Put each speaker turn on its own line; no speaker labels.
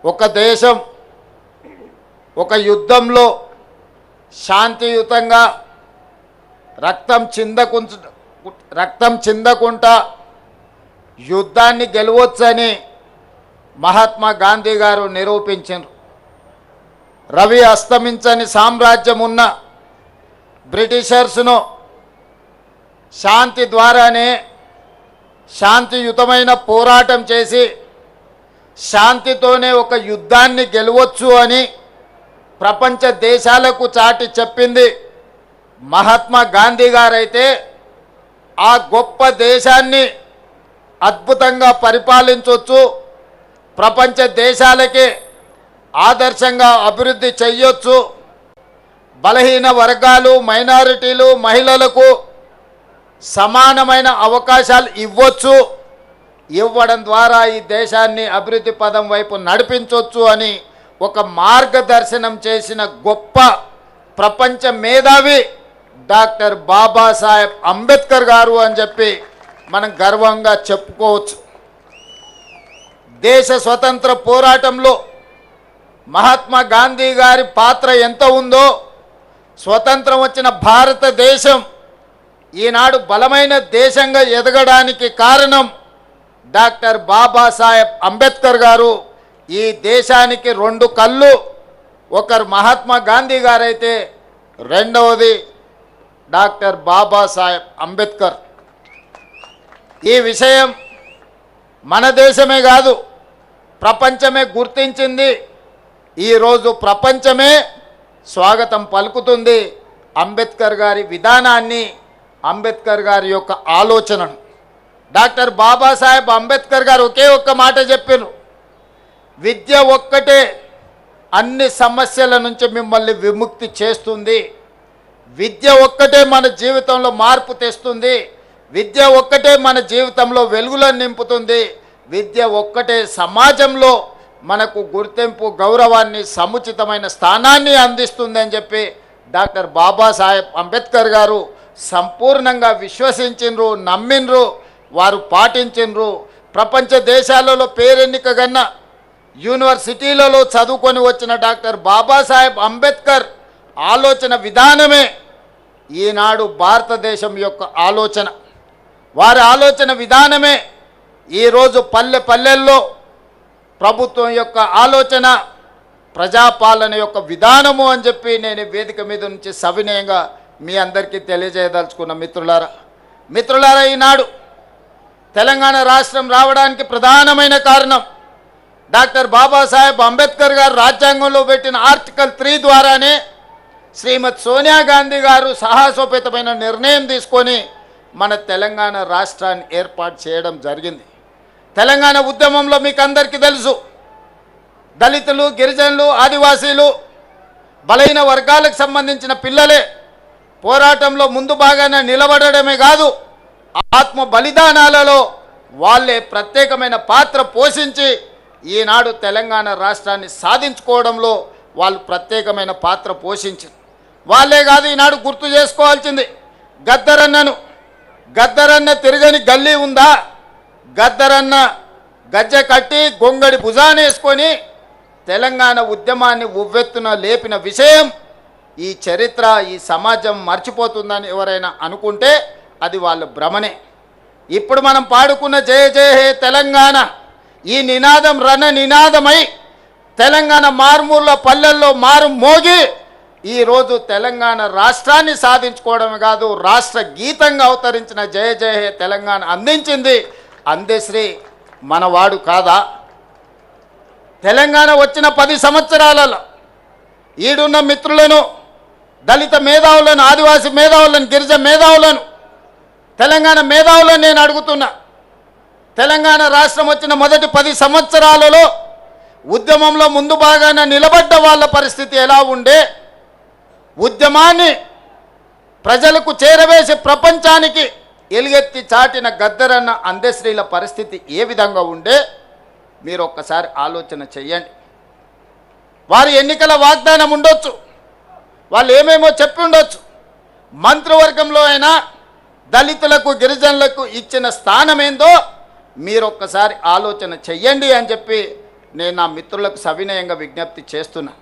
ఒక దేశం ఒక యుద్ధంలో శాంతియుతంగా రక్తం చిందకుండా యుద్ధాన్ని గెలవొచ్చని మహాత్మా గాంధీ గారు నిరూపించారు. రవి అస్తమించని సామ్రాజ్యం ఉన్న బ్రిటిషర్స్ను శాంతి ద్వారానే శాంతియుతమైన పోరాటం చేసి శాంతితోనే ఒక యుద్ధాన్ని గెలవచ్చు అని ప్రపంచ దేశాలకు చాటి చెప్పింది మహాత్మా గాంధీ గారైతే ఆ గొప్ప దేశాన్ని అద్భుతంగా పరిపాలించవచ్చు, ప్రపంచ దేశాలకే ఆదర్శంగా అభివృద్ధి చేయొచ్చు, బలహీన వర్గాలు మైనారిటీలు మహిళలకు సమానమైన అవకాశాలు ఇవ్వచ్చు, ఇవ్వడం ద్వారా ఈ దేశాన్ని అభివృద్ధి పదం వైపు నడిపించవచ్చు అని ఒక మార్గదర్శనం చేసిన గొప్ప ప్రపంచ మేధావి డాక్టర్ బాబాసాహెబ్ అంబేద్కర్ గారు అని చెప్పి మనం గర్వంగా చెప్పుకోవచ్చు. దేశ స్వతంత్ర పోరాటంలో మహాత్మా గాంధీ గారి పాత్ర ఎంత ఉందో, స్వతంత్రం వచ్చిన భారతదేశం ఈనాడు బలమైన దేశంగా ఎదగడానికి కారణం డాక్టర్ బాబాసాహెబ్ అంబేద్కర్ గారు. ఈ దేశానికి రెండు కళ్ళు, ఒకరు మహాత్మా గాంధీ గారైతే రెండవది డాక్టర్ బాబాసాహెబ్ అంబేద్కర్. ఈ విషయం మన దేశమే కాదు ప్రపంచమే గుర్తించింది. ఈరోజు ప్రపంచమే స్వాగతం పలుకుతుంది అంబేద్కర్ గారి విధానాన్ని, అంబేద్కర్ గారి యొక్క ఆలోచనను. డాక్టర్ బాబాసాహెబ్ అంబేద్కర్ గారు ఒకే ఒక్క మాట చెప్పారు, విద్య ఒక్కటే అన్ని సమస్యల నుంచి మిమ్మల్ని విముక్తి చేస్తుంది, విద్య ఒక్కటే మన జీవితంలో మార్పు తెస్తుంది, విద్య ఒక్కటే మన జీవితంలో వెలుగులను నింపుతుంది, విద్య ఒక్కటే సమాజంలో మనకు గుర్తింపు గౌరవాన్ని సముచితమైన స్థానాన్ని అందిస్తుంది అని చెప్పి డాక్టర్ బాబాసాహెబ్ అంబేద్కర్ గారు సంపూర్ణంగా విశ్వసించిండ్రు, నమ్మిండ్రు, వారు పాటించిండ్రు. ప్రపంచ దేశాలలో పేరెన్నికగన్న యూనివర్సిటీలలో చదువుకొని వచ్చిన డాక్టర్ బాబాసాహెబ్ అంబేద్కర్ ఆలోచన విధానమే ఈనాడు భారతదేశం యొక్క ఆలోచన. వారి ఆలోచన విధానమే ఈరోజు పల్లె పల్లెల్లో ప్రభుత్వం యొక్క ఆలోచన, ప్రజాపాలన యొక్క విధానము అని చెప్పి నేను వేదిక మీద నుంచి సవినయంగా మీ అందరికీ తెలియజేయదలుచుకున్న మిత్రులారా, ఈనాడు తెలంగాణ రాష్ట్రం రావడానికి ప్రధానమైన కారణం డాక్టర్ బాబాసాహెబ్ అంబేద్కర్ గారు రాజ్యాంగంలో పెట్టిన ఆర్టికల్ 3 ద్వారానే శ్రీమతి సోనియా గాంధీ గారు సాహసోపేతమైన నిర్ణయం తీసుకొని మన తెలంగాణ రాష్ట్రాన్ని ఏర్పాటు చేయడం జరిగింది. తెలంగాణ ఉద్యమంలో మీకు అందరికీ తెలుసు, దళితులు, గిరిజనులు, ఆదివాసీలు, బలహీన వర్గాలకు సంబంధించిన పిల్లలే పోరాటంలో ముందు భాగాన నిలబడడమే కాదు, ఆత్మ బలిదానాలలో వాళ్ళే ప్రత్యేకమైన పాత్ర పోషించి ఈనాడు తెలంగాణ రాష్ట్రాన్ని సాధించుకోవడంలో వాళ్ళు ప్రత్యేకమైన పాత్ర పోషించారు. వాళ్ళే కాదు, ఈనాడు గుర్తు చేసుకోవాల్సింది గద్దరన్న తిరగని గల్లీ ఉందా? గద్దరన్న గజ్జె కట్టి గొంగడి భుజానేసుకొని తెలంగాణ ఉద్యమాన్ని ఉవ్వెత్తున లేపిన విషయం ఈ చరిత్ర, ఈ సమాజం మర్చిపోతుందని ఎవరైనా అనుకుంటే అది వాళ్ళ భ్రమనే. ఇప్పుడు మనం పాడుకున్న జయ జయ హే తెలంగాణ ఈ నినాదం రణ నినాదమై తెలంగాణ మారుమూల పల్లెల్లో మారు మోగి ఈరోజు తెలంగాణ రాష్ట్రాన్ని సాధించుకోవడమే కాదు, రాష్ట్ర గీతంగా అవతరించిన జయ జయ హే తెలంగాణ అందించింది అందశ్రీ మనవాడు కాదా? తెలంగాణ వచ్చిన 10 సంవత్సరాలలో ఈడున్న మిత్రులను, దళిత మేధావులను, ఆదివాసీ మేధావులను, గిరిజన మేధావులను, తెలంగాణ మేధావులను నేను అడుగుతున్నా, తెలంగాణ రాష్ట్రం వచ్చిన మొదటి 10 సంవత్సరాలలో ఉద్యమంలో ముందు భాగాన నిలబడ్డ వాళ్ళ పరిస్థితి ఎలా ఉండే, ఉద్యమాన్ని ప్రజలకు చేరవేసి ప్రపంచానికి ఎలుగెత్తి చాటిన గద్దరన్న అందశ్రీల పరిస్థితి ఏ విధంగా ఉండే మీరు ఒక్కసారి ఆలోచన చెయ్యండి. వారి ఎన్నికల వాగ్దానం ఉండొచ్చు, వాళ్ళు ఏమేమో చెప్పి ఉండొచ్చు, మంత్రివర్గంలో అయినా దళితులకు గిరిజనులకు ఇచ్చిన స్థానం ఏందో మీరు ఒక్కసారి ఆలోచన చెయ్యండి అని చెప్పి నేను నా మిత్రులకు సవినయంగా విజ్ఞప్తి చేస్తున్నా.